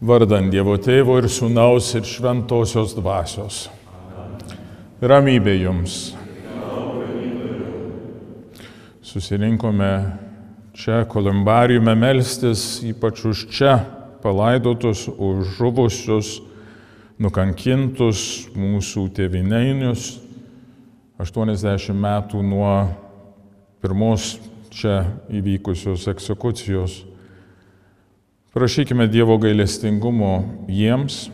Vardan Dievo Tėvo ir Sūnaus ir Šventosios Dvasios. Ramybė jums. Susirinkome čia kolumbariume melstis, ypač už čia palaidotus, už žuvusius, nukankintus mūsų tėvynainius. 80 metų nuo pirmos čia įvykusios egzekucijos. Prašykime Dievo gailestingumo jiems,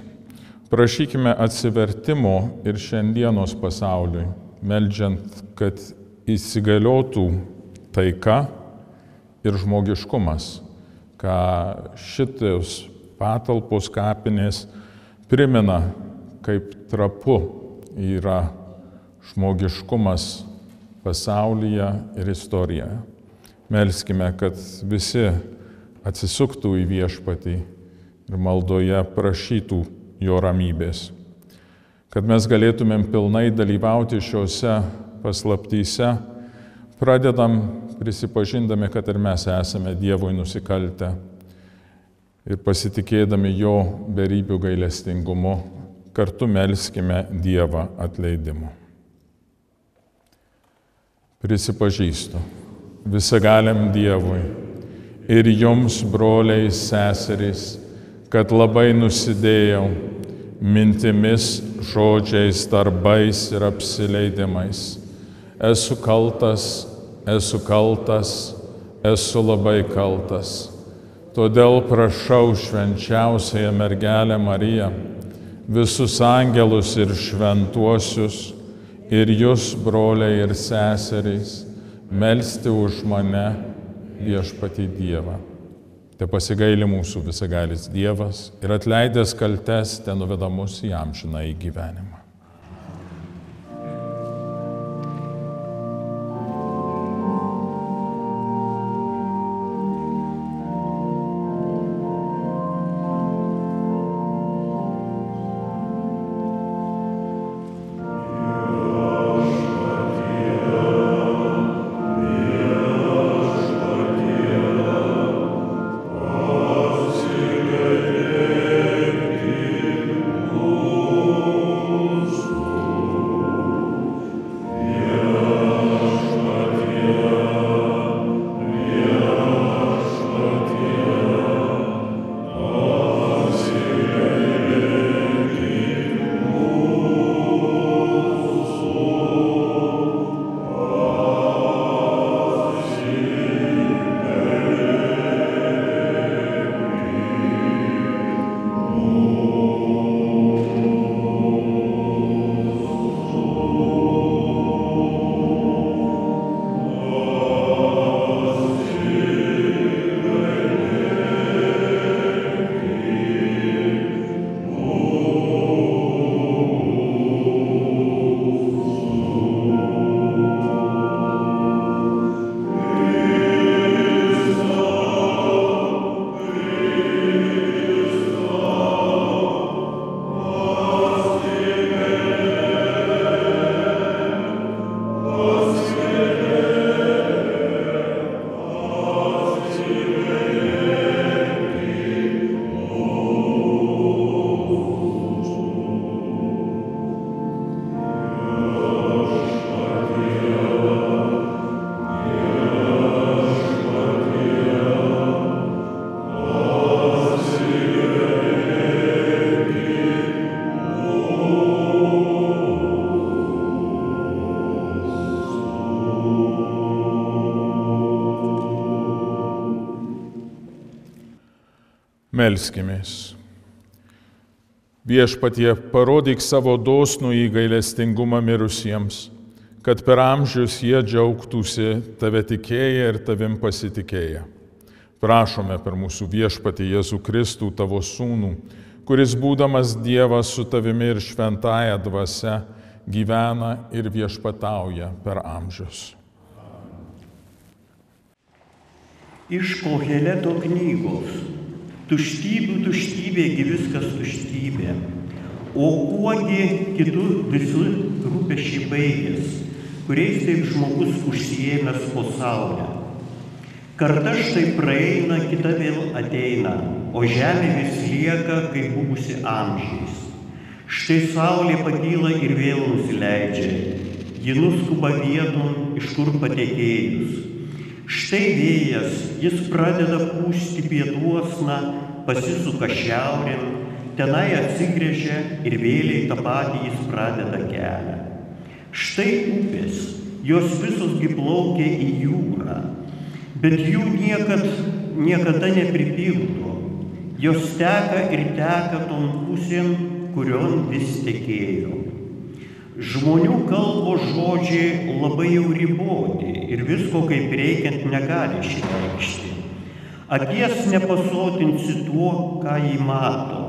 prašykime atsivertimo ir šiandienos pasauliui, meldžiant, kad įsigaliotų taika ir žmogiškumas, ką šitos patalpos kapinės primena, kaip trapu yra žmogiškumas pasaulyje ir istorijoje. Melskime, kad visi atsisuktų į Viešpatį ir maldoje prašytų jo ramybės, kad mes galėtumėm pilnai dalyvauti šiuose paslaptyse, pradedam prisipažindami, kad ir mes esame Dievui nusikaltę ir pasitikėdami jo berybių gailestingumu, kartu melskime Dievą atleidimu. Prisipažįstu visagaliam Dievui ir jums, broliai, seserys, kad labai nusidėjau mintimis, žodžiais, darbais ir apsileidimais. Esu kaltas, esu labai kaltas. Todėl prašau švenčiausiąją mergelę Mariją, visus angelus ir šventuosius, ir jūs, broliai ir seserys, melsti už mane, Viešpatį Dievą. Te pasigaili mūsų visagalis Dievas ir atleidęs kaltes, te nuveda mus į amžinąjį gyvenimą. Melskimės. Viešpatie, parodyk savo dosnųjį gailestingumą mirusiems, kad per amžius jie džiaugtųsi tave tikėję ir tavim pasitikėję. Prašome per mūsų Viešpatį Jėzų Kristų, tavo Sūnų, kuris būdamas Dievas su tavimi ir šventąja dvasia gyvena ir viešpatauja per amžius. Iš Koheleto knygos. Tuštybių tuštybėgi viskas tuštybė, o kuogi kitų visų rūpesčiai baigės, kuriais taip žmogus užsiėmęs po saulę. Karta štai praeina, kita vėl ateina, o žemė vis lieka, kaip buvusi amžiais. Štai saulė pakyla ir vėl nusileidžia, ji nuskuba vieton, iš kur patekėjus. Štai vėjas, jis pradeda pūsti pietuosna, pasisuka šiaurėn, tenai atsigręžia ir vėliai tą patį jis pradeda kelią. Štai upės, jos visos gi plaukia į jūrą, bet jų niekada nepripildo. Jos teka ir teka tom pusėm, kurion vis tekėjo. Žmonių kalbos žodžiai labai jau riboti ir visko kaip reikiant negali išreikšti. Akies nepasotinsi tuo, ką jį mato,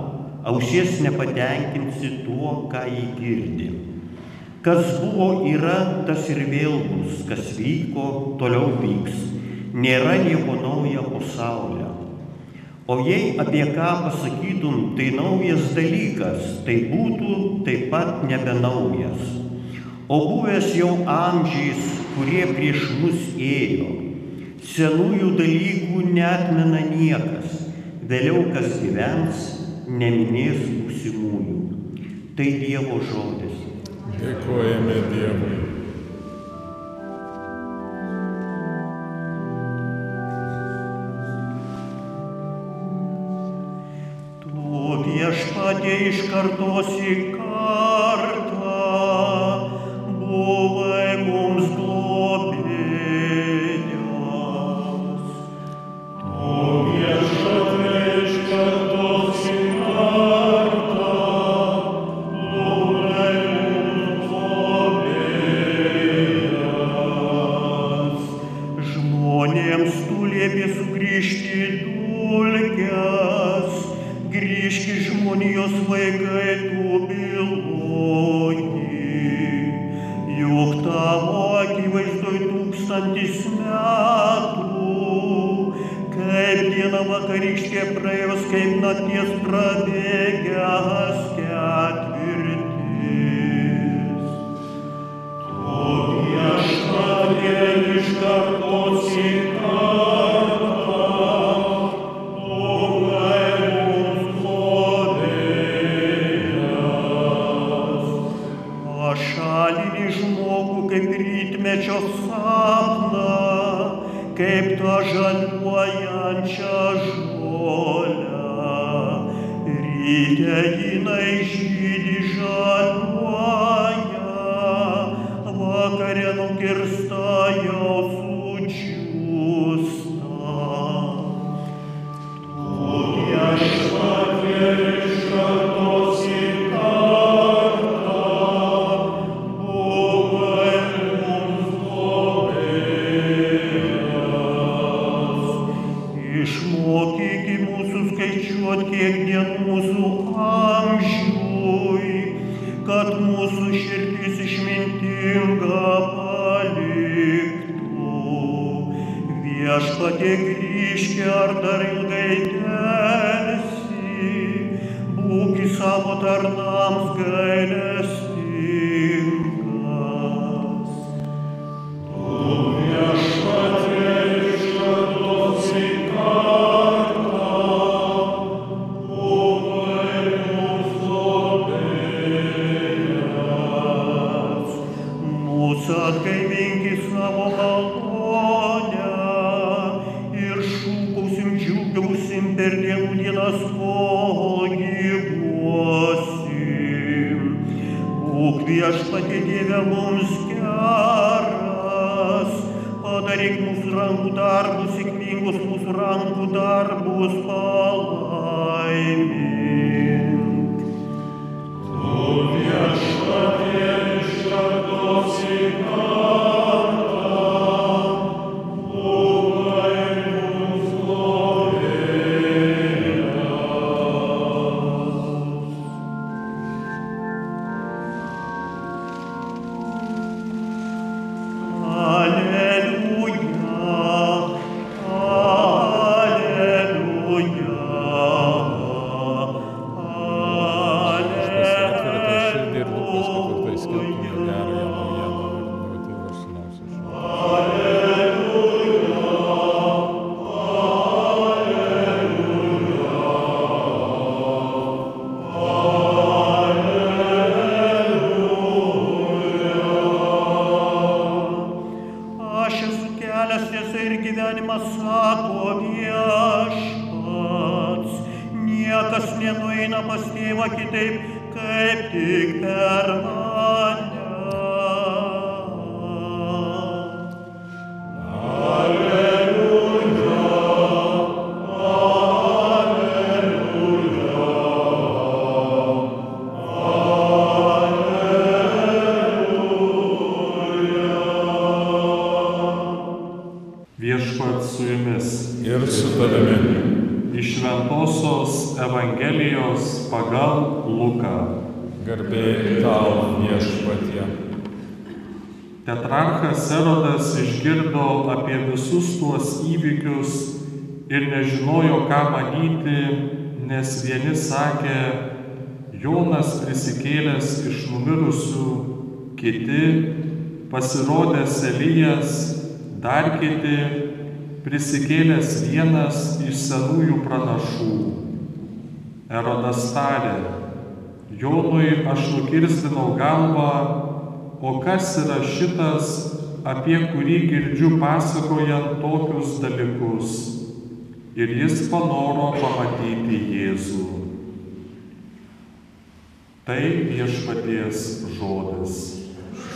ausies nepatenkinsi tuo, ką jį girdi. Kas buvo yra, tas ir vėl bus, kas vyko, toliau vyks. Nėra nieko naujo pasaulyje. O jei apie ką pasakytum, tai naujas dalykas, tai būtų taip pat nebe naujas. O buvęs jau amžiais, kurie prieš mus ėjo, senųjų dalykų neatmena niekas, vėliau kas gyvens, neminės būsimųjų. Tai Dievo žodis. Dėkojame Dievui. Viešpatie iš kartos į kartą, buvai mums globėjas. Tu viešpatie iš kartos į kartą, buvai mums globėjas. Žmonėms tu liepi sugrįžti į dulkes, grįžki žmonijos vaikai, tu byloji, juk tavo akivaizdoj 1000 metų, kaip diena vakarykštė praėjus, kaip nakties prabėgęs ketvirtis. Tu viešpatie iš kartos į rytmečio sapną, kaip tą žaliuojančią žolę. Ryte jinai žydi žaliuoja, vakare nukirsta jau sudžiūsta. Tu viešpatie iš kartos į kiek dienų mūsų amžiui, kad mūsų širdis išmintinga paliktų. Viešpatie grįžki, ar dar ilgai delsi, būk į savo tarnams gailestingas. Tu viešpatie iš kartos į atgaivinki savo malonę ir šūkausim, džiūgausim per dienų dienas, kol gyvuosim. Būk viešpatie Dieve mums geras, padaryk mūsų rankų darbus, sėkmingus mūsų rankų darbus palaimink. Tu viešpatie iš kartos į eina pas tėvą kitaip, kaip tik per mane. Viešpats su jumis. Ir su tavimi. Iš Šventosios Evangelijos pagal Luką. Garbė tau, viešpatie. Tetrarchas Erodas išgirdo apie visus tuos įvykius ir nežinojo, ką manyti, nes vieni sakė, Jonas prisikėlęs iš numirusių, kiti pasirodęs Elijas, dar kiti prisikėlęs vienas iš senųjų pranašų. Erodas tarė, Jonui aš nukirstinau galvą, o kas yra šitas, apie kurį girdžiu pasakojant tokius dalykus? Ir jis panoro pamatyti Jėzų. Tai viešpaties žodis.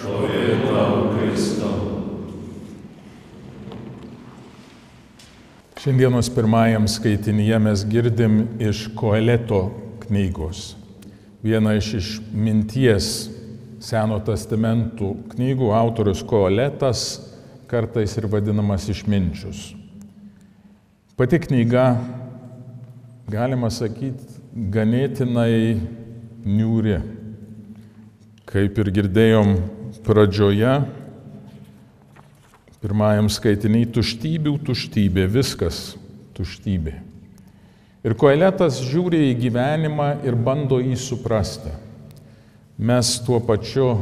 Šlovė tau, Kristau. Šiandienos pirmajam skaitinyje mes girdim iš Koeleto knygos. Viena iš išminties Seno testamentų knygų autorius Koeletas, kartais ir vadinamas išminčius. Pati knyga, galima sakyti, ganėtinai niūri. Kaip ir girdėjom pradžioje, pirmajam skaitiny tuštybė, viskas tuštybė. Ir Koeletas žiūri į gyvenimą ir bando jį suprasti. Mes tuo pačiu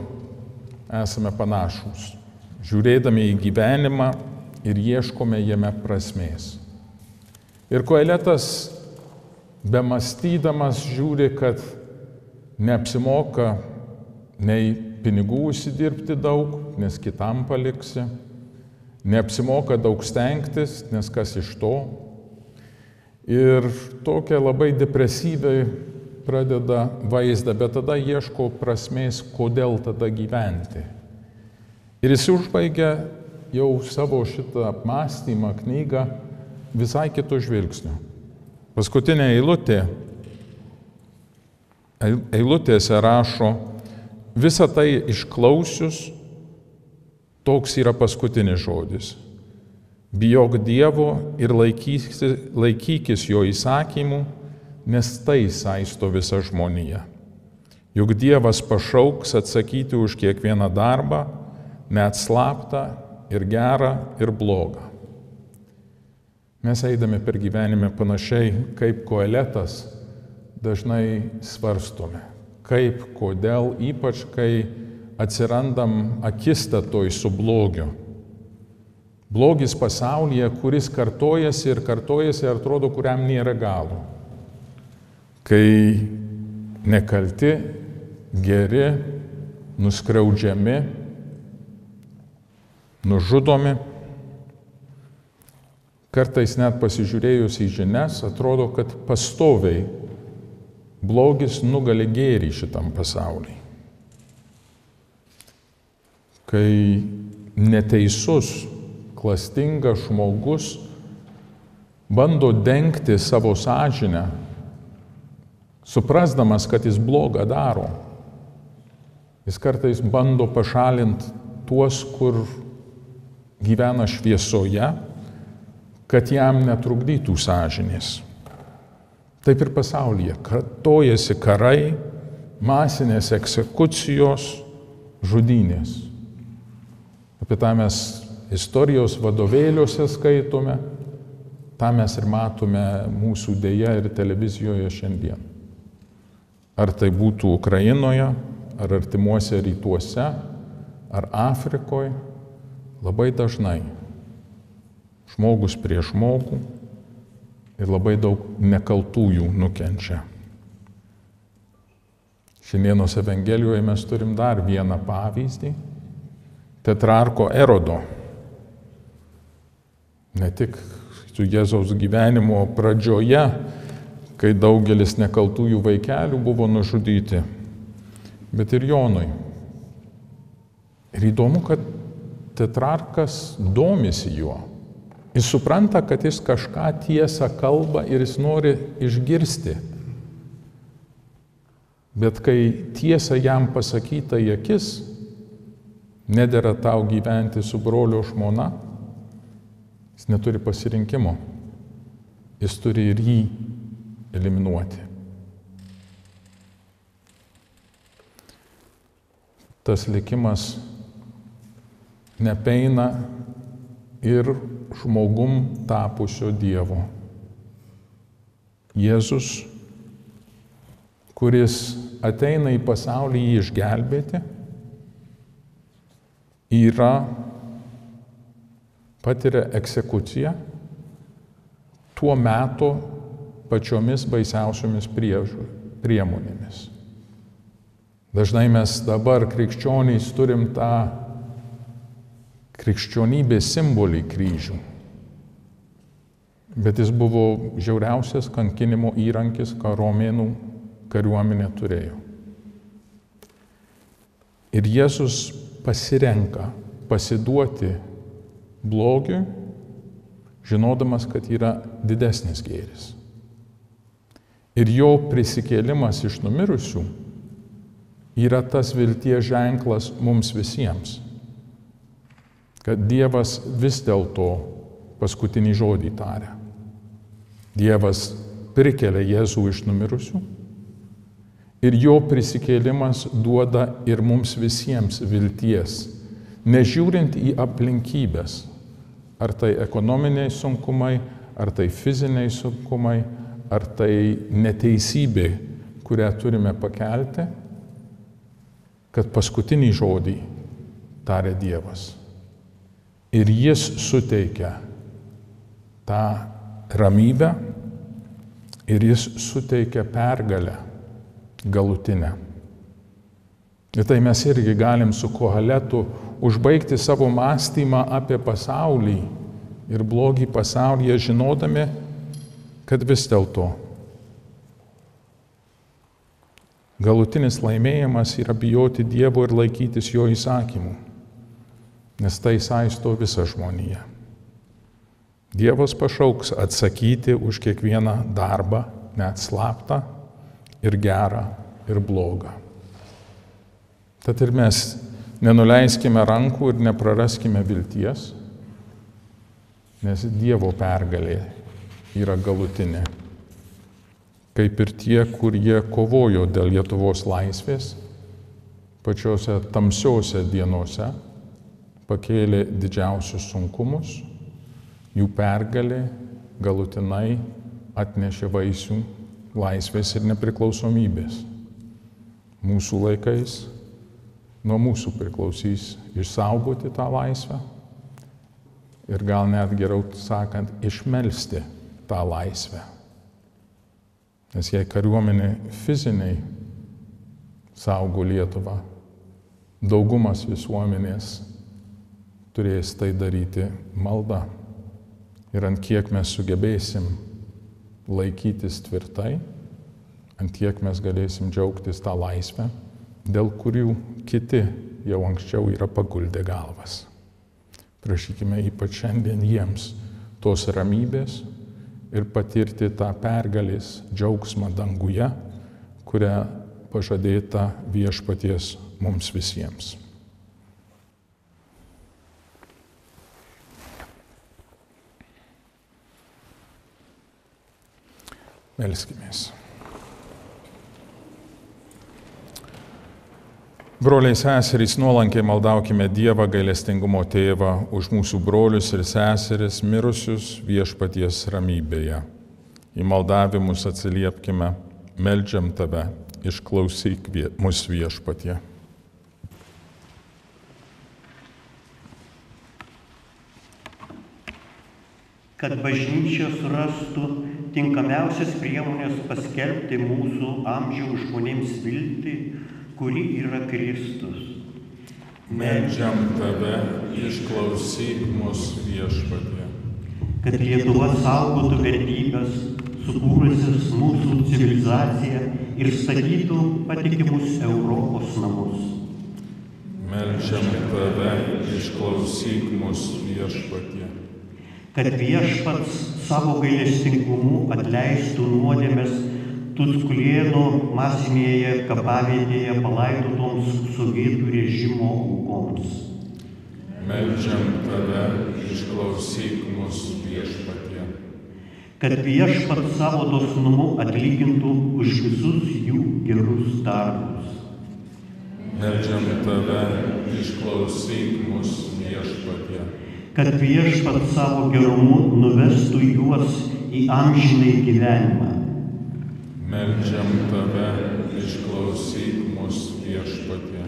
esame panašūs, žiūrėdami į gyvenimą ir ieškome jame prasmės. Ir Koeletas, bemąstydamas, žiūri, kad neapsimoka nei pinigų užsidirbti daug, nes kitam paliksi, neapsimoka daug stengtis, nes kas iš to. Ir tokia labai depresyviai pradeda vaizdą, bet tada ieško prasmės, kodėl tada gyventi. Ir jis užbaigia jau savo šitą apmąstymą knygą visai kitų žvilgsnių. Paskutinė eilutėse rašo, visą tai išklausius, toks yra paskutinis žodis. Bijok Dievo ir laikykis jo įsakymų, nes tai saisto visą žmoniją. Juk Dievas pašauks atsakyti už kiekvieną darbą, net slaptą ir gerą ir blogą. Mes eidami per gyvenime panašiai kaip Koeletas dažnai svarstome, kaip, kodėl, ypač kai atsirandam akistatoj su blogiu. Blogis pasaulyje, kuris kartojasi ir atrodo, kuriam nėra galo. Kai nekalti, geri, nuskriaudžiami, nužudomi, kartais net pasižiūrėjus į žinias, atrodo, kad pastoviai blogis nugali gėrį šitam pasauliui. Kai neteisus, klastingas žmogus bando dengti savo sąžinę, suprasdamas, kad jis blogą daro, jis kartais bando pašalinti tuos, kur gyvena šviesoje, kad jam netrukdytų sąžinės. Taip ir pasaulyje kartojasi karai, masinės eksekucijos, žudynės. Apie tą mes istorijos vadovėliuose skaitome, tą mes ir matome mūsų dėja ir televizijoje šiandien. Ar tai būtų Ukrainoje, ar artimuose rytuose, ar Afrikoje, labai dažnai žmogus prieš žmogų ir labai daug nekaltųjų nukenčia. Šiandienos Evangelijoje mes turim dar vieną pavyzdį, tetrarcho Erodo. Ne tik su Jėzaus gyvenimo pradžioje, kai daugelis nekaltųjų vaikelių buvo nužudyti, bet ir Jonui. Ir įdomu, kad tetrarkas domisi juo. Jis supranta, kad jis kažką tiesą kalba ir jis nori išgirsti. Bet kai tiesa jam pasakyta į akis, nedera tau gyventi su brolio žmona, jis neturi pasirinkimo. Jis turi ir jį eliminuoti. Tas likimas nepeina ir žmogum tapusio Dievo. Jėzus, kuris ateina į pasaulį jį išgelbėti, patiria eksekuciją tuo metu pačiomis baisiausiomis priemonėmis. Dažnai mes dabar krikščionys turim tą krikščionybės simbolį kryžių. Bet jis buvo žiauriausias kankinimo įrankis, ką romėnų kariuomenė turėjo. Ir Jėzus pasirenka pasiduoti blogiui, žinodamas, kad yra didesnis gėris. Ir jo prisikėlimas iš numirusių yra tas vilties ženklas mums visiems, kad Dievas vis dėlto paskutinį žodį taria. Dievas prikelia Jėzų iš numirusių ir jo prisikėlimas duoda ir mums visiems vilties, nežiūrint į aplinkybės, ar tai ekonominiai sunkumai, ar tai fiziniai sunkumai, ar tai neteisybė, kurią turime pakelti, kad paskutinį žodį taria Dievas. Ir jis suteikia tą ramybę ir jis suteikia pergalę galutinę. Ir tai mes irgi galim su Koheletu užbaigti savo mąstymą apie pasaulį ir blogį pasaulyje, žinodami, kad vis dėlto galutinis laimėjimas yra bijoti Dievo ir laikytis jo įsakymų, nes tai saisto visą žmoniją. Dievas pašauks atsakyti už kiekvieną darbą, net slaptą ir gerą ir blogą. Tad ir mes nenuleiskime rankų ir nepraraskime vilties, nes Dievo pergalė yra galutinė. Kaip ir tie, kurie kovojo dėl Lietuvos laisvės, pačiose tamsiose dienose pakėlė didžiausius sunkumus, jų pergalė galutinai atnešė vaisių laisvės ir nepriklausomybės. Mūsų laikais nuo mūsų priklausys išsaugoti tą laisvę ir gal net geriau sakant, išmelsti tą laisvę. Nes jei kariuomenė fiziniai saugo Lietuvą, daugumas visuomenės turės tai daryti malda. Ir ant kiek mes sugebėsim laikytis tvirtai, ant kiek mes galėsim džiaugtis tą laisvę, dėl kurių kiti jau anksčiau yra paguldę galvas. Prašykime ypač šiandien jiems tos ramybės ir patirti tą pergalės džiaugsmą danguje, kurią pažadėta Viešpaties mums visiems. Melskimės. Broliai seserys, nuolankiai maldaukime Dievą gailestingumo Tėvą už mūsų brolius ir seseris mirusius Viešpaties ramybėje. Į maldavimus atsiliepkime, meldžiam Tave, išklausyk mus Viešpatie. Kad bažnyčia surastų tinkamiausias priemonės paskelbti mūsų amžiaus žmonėms viltį, kuri yra Kristus. Meldžiam Tave, išklausyk mus Viešpatie. Kad Lietuva saugotų vertybės, sukūrusias mūsų civilizaciją ir statytų patikimus Europos namus. Meldžiam Tave, išklausyk mus, Viešpatie. Kad Viešpats savo gailestingumu atleistų nuodėmes Tuskulėnų masinėje kapavietėje palaidotoms sovietų režimo aukoms. Meldžiam Tave, išklausyk mus, Viešpatie. Kad Viešpats savo dosnumu atlygintų už visus jų gerus darbus. Meldžiam Tave, išklausyk mus, Viešpatie. Kad Viešpats savo gerumu nuvestų juos į amžinai gyvenimą. Meldžiam Tave, išklausyk mus, Viešpatie.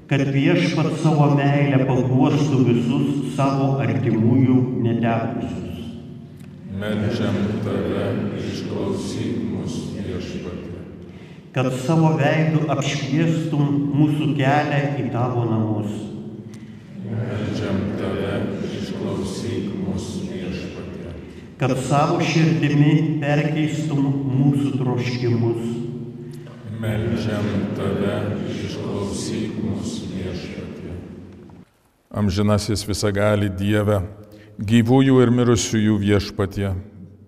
Kad Viešpats savo meilę paguostų visus savo artimųjų netekusius. Meldžiam Tave, išklausyk mus, Viešpatie. Kad savo veidu apšviestum mūsų kelią į tavo namus. Meldžiam Tave, išklausyk mus, Viešpatie. Kad savo širdimi perkeistum mūsų troškimus. Meldžiam Tave, išklausyk mus, Viešpatie. Amžinasis visagali Dieve, gyvųjų ir mirusiųjų Viešpatie,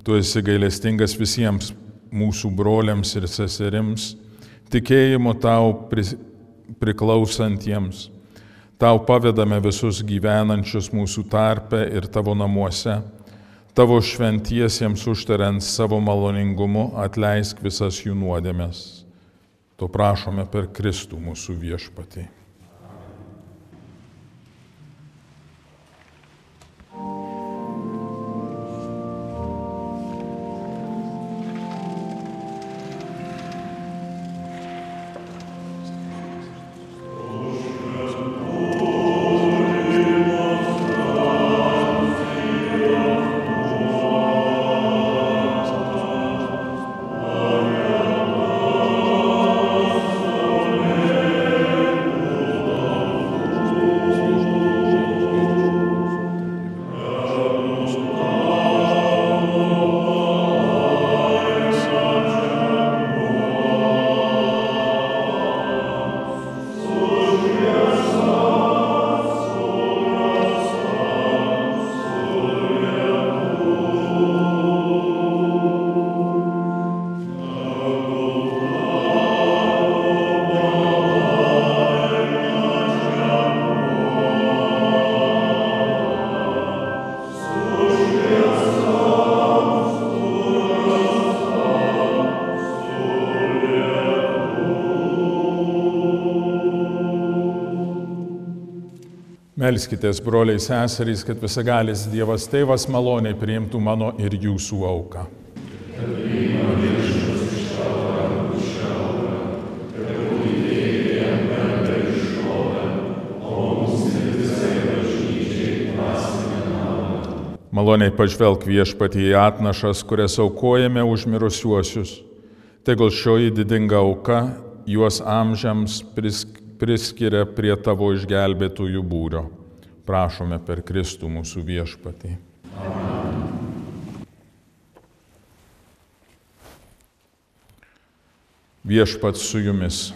Tu esi gailestingas visiems mūsų broliams ir seserims, tikėjimo Tau priklausantiems. Tau pavedame visus gyvenančius mūsų tarpe ir Tavo namuose. Tavo šventiesiems užtariant savo maloningumu atleisk visas jų nuodėmes. To prašome per Kristų mūsų Viešpatį. Melskitės, broliai seserys, kad visagalis Dievas Tėvas maloniai priimtų mano ir jūsų auką. Maloniai pažvelk Viešpatie į atnašas, kurias aukojame už mirusiuosius. Tegul šioji didinga auka juos amžiams priskiria prie Tavo išgelbėtųjų būrio. Prašome per Kristų mūsų Viešpatį. Amen. Viešpats su jumis.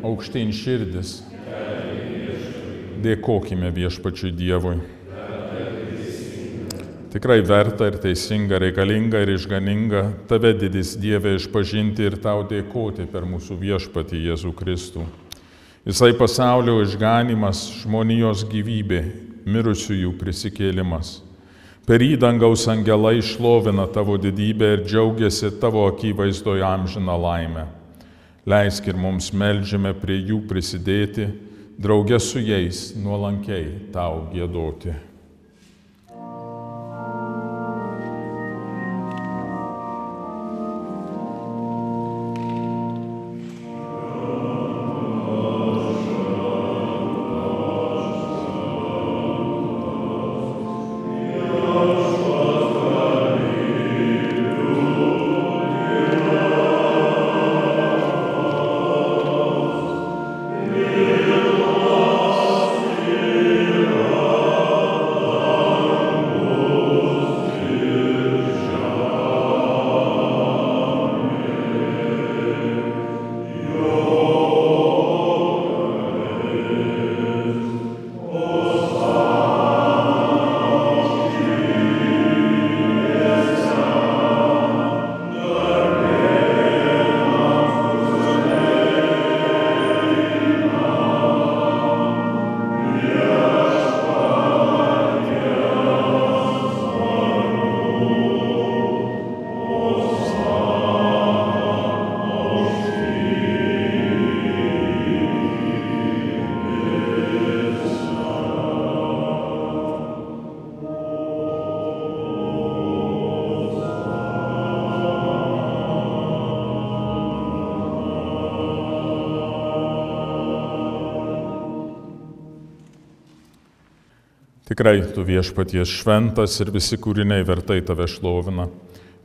Aukštyn širdis. Dėkokime Viešpačiui Dievui. Tikrai verta ir teisinga, reikalinga ir išganinga Tave, didis Dieve, išpažinti ir Tau dėkoti per mūsų Viešpatį Jėzų Kristų. Jisai pasaulio išganimas, žmonijos gyvybė, mirusiųjų prisikėlimas. Per jį dangaus angelai šlovina Tavo didybę ir džiaugiasi Tavo akivaizdoje amžiną laimę. Leisk ir mums meldžiame prie jų prisidėti, drauge su jais nuolankiai Tau giedoti. Tikrai tu viešpaties šventas ir visi kūriniai vertai tave šlovina.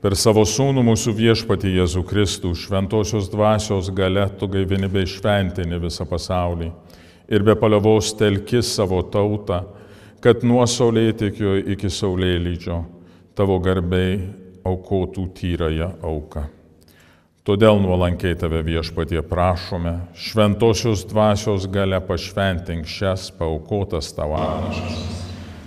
Per savo sūnų mūsų viešpatį Jėzų Kristų šventosios dvasios galia tu gaivini bei šventini visą pasaulį ir be paliovos telki savo tautą, kad nuo saulėtekio iki saulėlydžio tavo garbei aukotų tyrąją auką. Todėl nuolankiai tave viešpatie prašome, šventosios dvasios galia pašventink šias paaukotas tavo atnašas,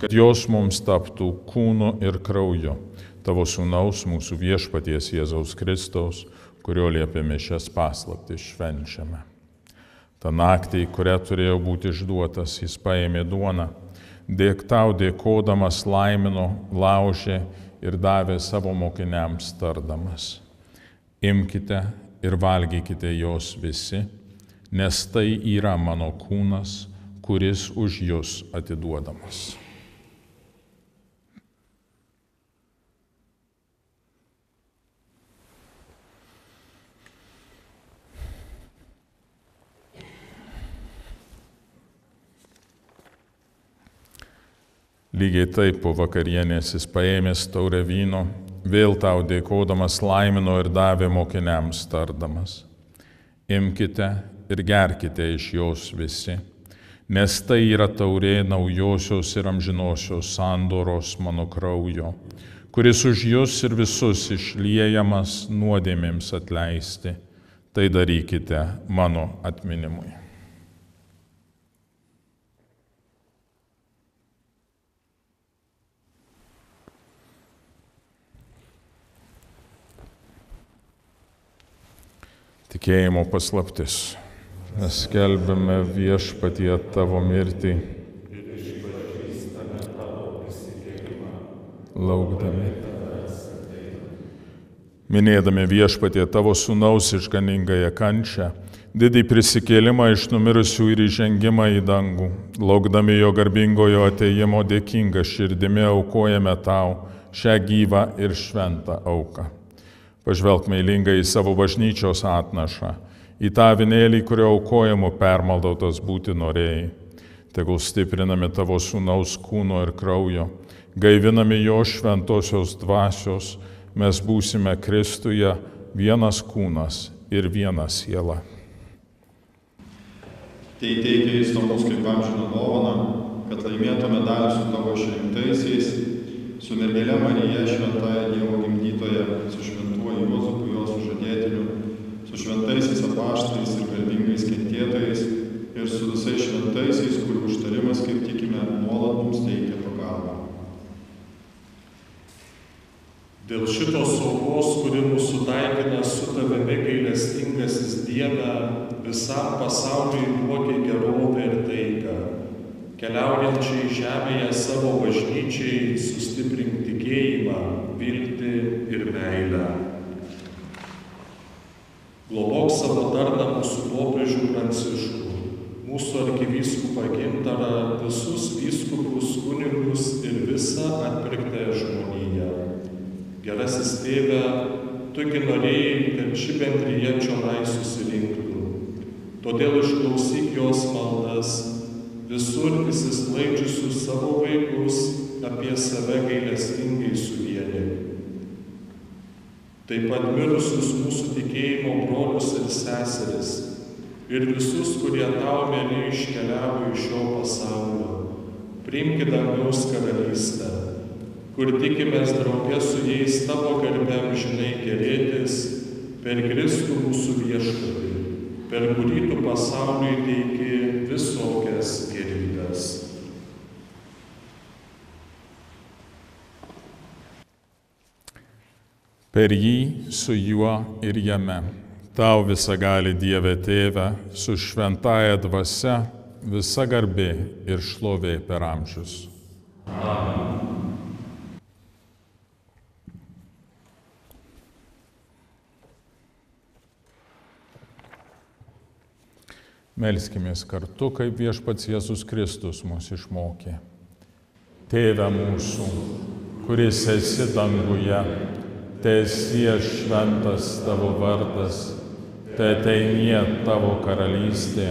kad jos mums taptų kūnu ir krauju tavo sūnaus mūsų viešpaties Jėzaus Kristaus, kurio liepėme šias paslaptis švenčiame. Ta naktį, kurią turėjo būti išduotas, jis paėmė duoną, tau dėkodamas laimino, laužė ir davė savo mokiniams tardamas: imkite ir valgykite jos visi, nes tai yra mano kūnas, kuris už jus atiduodamas. Lygiai taip po vakarienės jis paėmęs taurę vyno, vėl tau dėkodamas laimino ir davė mokiniams tardamas: imkite ir gerkite iš jos visi, nes tai yra taurė naujosios ir amžinosios sandoros mano kraujo, kuris už jus ir visus išliejamas nuodėmėms atleisti. Tai darykite mano atminimui. Tikėjimo paslaptis. Mes skelbiame viešpatie tavo mirtį, laukdami. Minėdami viešpatie tavo sūnaus išganingąją kančią, didį prisikėlimą iš numirusių ir įžengimą į dangų, laukdami jo garbingojo atėjimo dėkinga širdimi aukojame tau šią gyvą ir šventą auką. Pažvelk meilingai į savo bažnyčios atnašą, į tą avinėlį, kurio aukojimo permaldautas būti norėjai. Tegul stiprinami tavo sūnaus kūno ir kraujo, gaivinami jo šventosios dvasios, mes būsime Kristuje vienas kūnas ir viena siela. Tai teikia jis nuo mūsų kaip amžiną dovaną, kad laimėtume dalį su tavo išrinktaisiais, su mergele Marija, šventąja Dievo gimdytoja, su šventuoju Juozapu, jo sužadėtiniu, su šventaisiais apaštalais ir garbingais kentėtojais ir su visais šventaisiais, kurių užtarimas, kaip tikime, nuolat mums teikia pagalbą. Dėl šitos aukos, kuri mūsų taikina su tavimi gailestingasis Dieve, visam pasauliui duoki gerovę ir taiką. Keliaujančiai žemėje savo bažnyčiai sustiprink tikėjimą, viltį ir meilę. Globok savo tarną mūsų popiežių Pranciškų, mūsų arkivyskupą Gintarą, visus vyskupus, kunigus ir visą atpirktąją žmoniją. Gerasis Tėve, tugi norėjai, kad ši bendrija čionai susirinktų. Todėl išklausyk jos maldas, visur įsisklaidžiusius savo vaikus apie save gailestingai suvienyk. Taip pat mirusius mūsų tikėjimo brolius ir seseris ir visus, kurie tau mieli iškeliavo iš šio pasaulio, priimki dangaus karalystę, kur tikimės drauge su jais tavo garbę amžinai kerėtis per Kristų mūsų viešpatį, per kurį tu pasauliui teiki visokias gėrybes. Per jį, su juo ir jame, tau visagali Dieve Tėve, su šventąja dvasia, visa garbė ir šlovė per amžius. Amen. Melskimės kartu, kaip viešpats Jėzus Kristus mus išmokė. Tėve mūsų, kuris esi danguje, teesie šventas tavo vardas, teateinie tavo karalystė,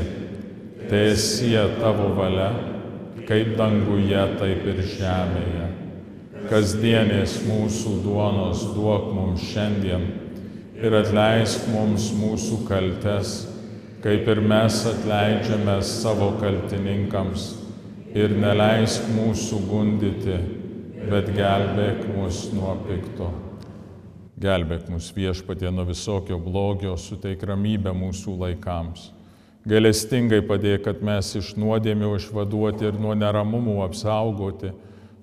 teesie tavo valia, kaip danguje, taip ir žemėje. Kasdienės mūsų duonos duok mums šiandien ir atleisk mums mūsų kaltes, kaip ir mes atleidžiame savo kaltininkams. Ir neleisk mūsų gundyti, bet gelbėk mus nuo pikto. Gelbėk mus Viešpatie nuo visokio blogio, suteik ramybę mūsų laikams. Gailestingai padėk, kad mes iš nuodėmių išvaduoti ir nuo neramumų apsaugoti,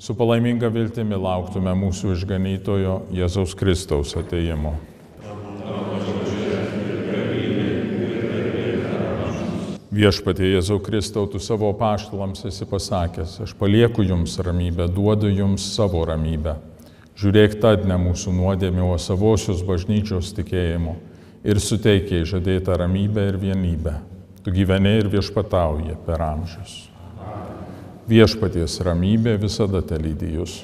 su palaiminga viltimi lauktume mūsų išganytojo Jėzaus Kristaus atėjimo. Viešpatie Jėzau Kristau, tu savo apaštalams esi pasakęs, aš palieku jums ramybę, duodu jums savo ramybę. Žiūrėk tad ne mūsų nuodėmių, o savosios bažnyčios tikėjimo ir suteik jai žadėtą ramybę ir vienybę. Tu gyveni ir viešpatauji per amžius. Viešpaties ramybė visada telydi jus.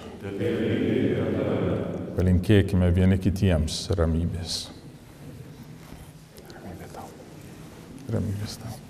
Palinkėkime vieni kitiems ramybės. Ramybė tau. Ramybės tau.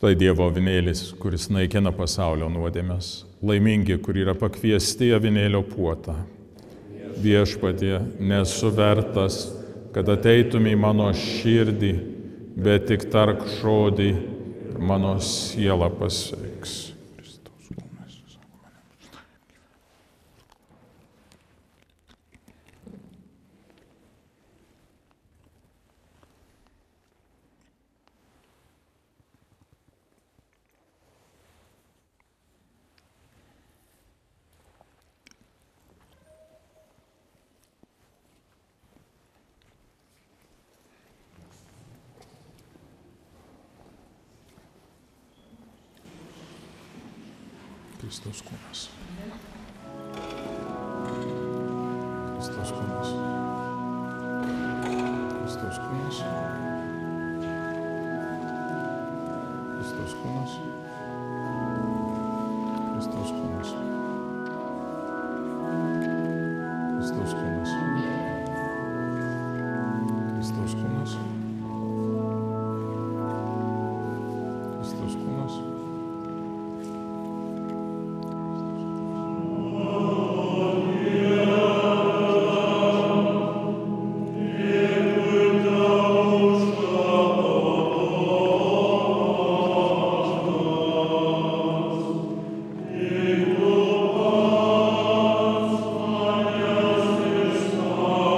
Štai Dievo avinėlis, kuris naikina pasaulio nuodėmes. Laimingi, kur yra pakviesti avinėlio puotą. Viešpatie, nesu vertas, kad ateitum į mano širdį, bet tik tark žodį ir mano siela pasveiks. Kristaus kūnas. Kristaus kūnas. Kristaus kūnas. Kristaus kūnas. Kristaus kūnas. Kristaus kūnas. Kristaus kūnas. Kristaus kūnas. Oh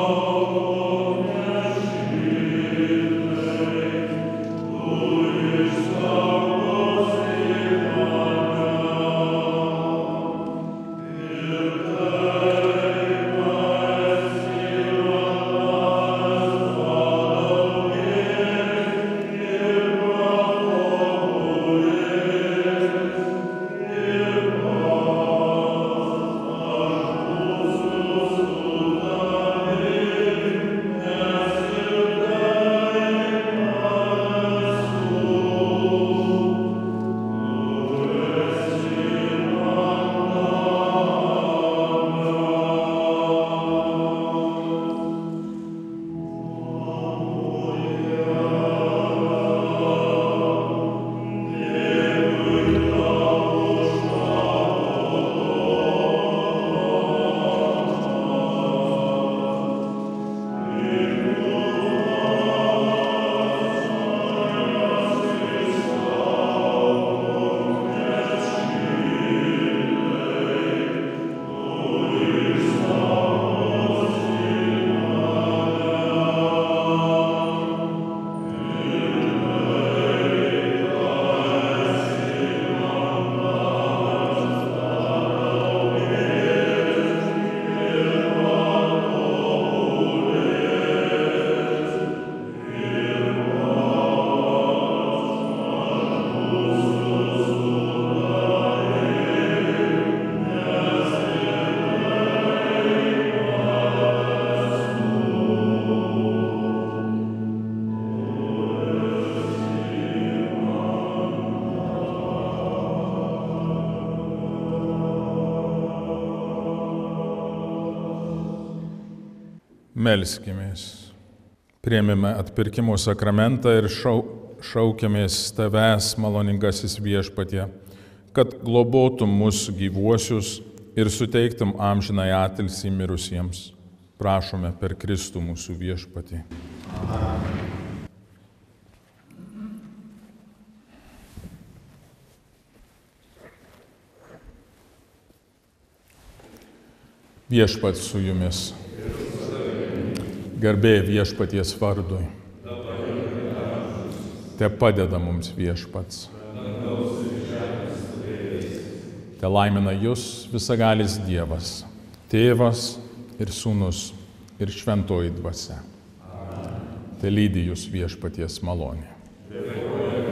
Melskimės. Priėmėme atpirkimo sakramentą ir šaukiamės tavęs, maloningasis Viešpatie, kad globotum mūsų gyvuosius ir suteiktum amžinai atilsį mirusiems. Prašome per Kristų mūsų Viešpatį. Amen. Viešpats su jumis. Garbė Viešpaties vardui. Te padeda mums Viešpats. Te laimina jūs visagalis Dievas, Tėvas ir Sūnus ir Šventoji Dvasia. Te lydi jūs Viešpaties malonė. –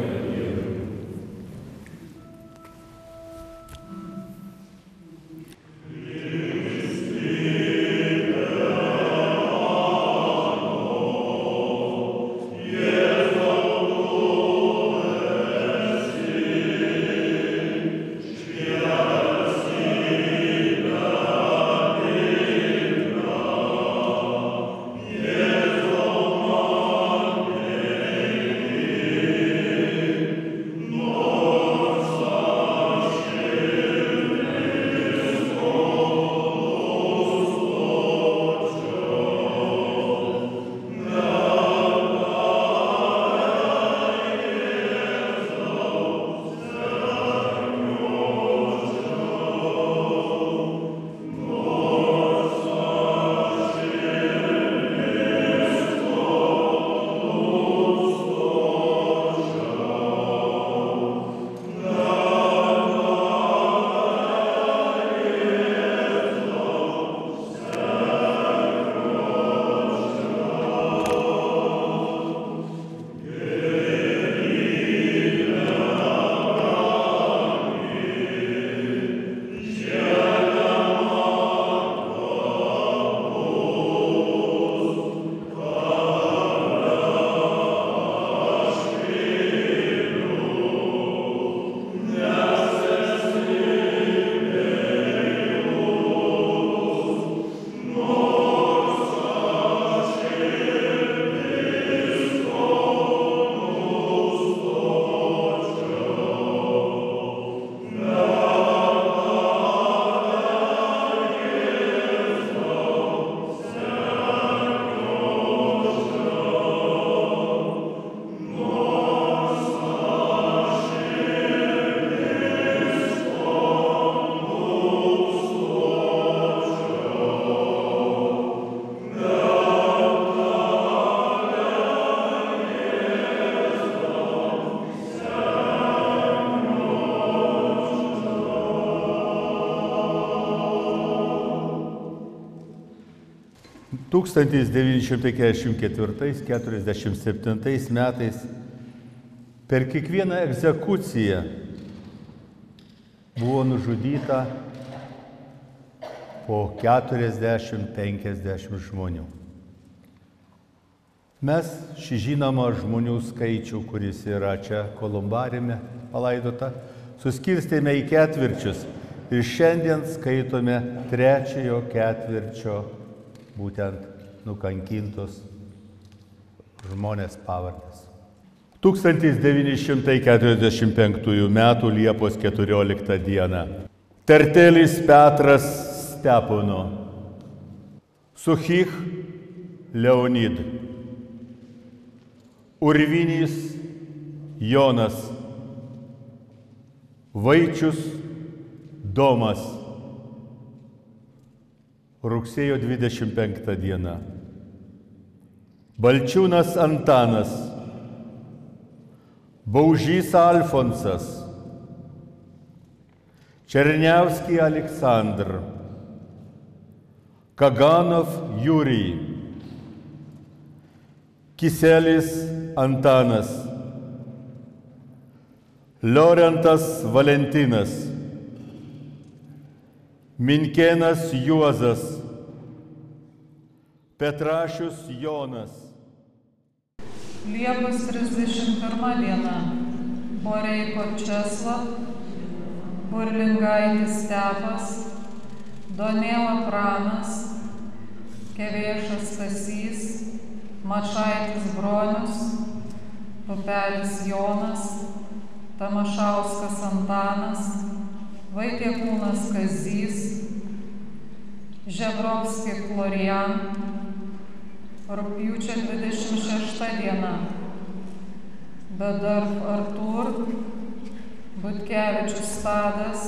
1944–47 metais per kiekvieną egzekuciją buvo nužudyta po 40–50 žmonių. Mes šį žinomą žmonių skaičių, kuris yra čia kolumbariume palaidota, suskirstėme į ketvirčius ir šiandien skaitome trečiojo ketvirčio būtent nukankintos žmonės pavardės. 1945 m. Liepos 14 d. Tertelis Petras Stepono, Suchich Leonid, Urvinys Jonas, Vaičius Domas. Rugsėjo 25 diena. Balčiūnas Antanas, Baužys Alfonsas, Černiavski Aleksandr, Kaganov Jurij, Kiselis Antanas, Liorentas Valentinas, Minkėnas Juozas, Petrašius Jonas. Liepos 31 diena. Boreiko Česlav, Burlingaitis Stepas, Donėla Pranas, Kevėšas Stasys, Mačaitis Bronius, Pupelis Jonas, Tamašauskas Antanas, Vaitiekūnas Kazys, Žebrovski Florian, rugpjūčio 26 diena, Bedarf Artur, Butkevičius Tadas,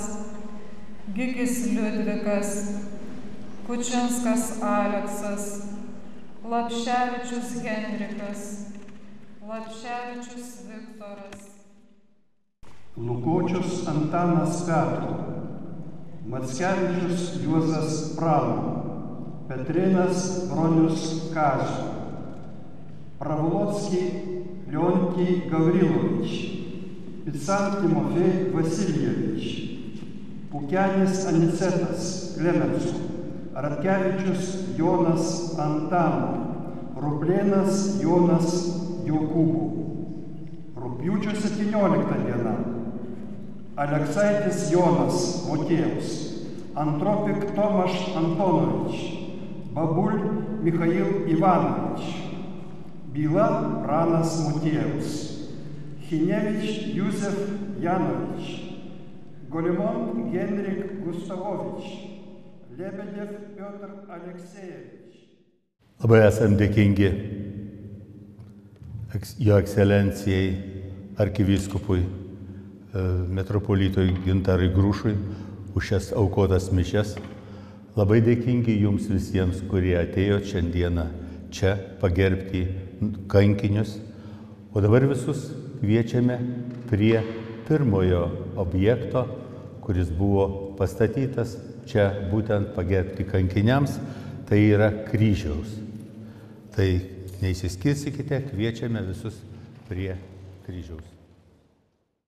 Gigis Liudvikas, Kučinskas Aleksas, Lapševičius Henrikas, Lapševičius Viktoras, Lukočius Antanas Petru, Mackevičius Juozas Prano, Petrinas Bronius Kazio, Pravolocki Leontij Gavrilovič, Pican Timofej Vasiljevič, Pukenis Anicetas Klemensu, Radkevičius Jonas Antano, Rublėnas Jonas Jokūbų. Rugpjūčio 17 diena, Aleksaitis Jonas Motiejus, Antropik Tomaš Antonovič, Babul Michail Ivanovič, Byla Pranas Motiejus, Chinevič Juzef Janovič, Golimont Henrik Gustavovič, Lebedev Piotr Aleksejevič. Labai esam dėkingi Jo ekscelencijai arkivyskupui metropolitui Gintarui Grušui už šias aukotas mišias. Labai dėkingi jums visiems, kurie atėjo šiandieną čia pagerbti kankinius. O dabar visus kviečiame prie pirmojo objekto, kuris buvo pastatytas čia būtent pagerbti kankiniams, tai yra kryžiaus. Tai neįsiskirsikite, kviečiame visus prie kryžiaus.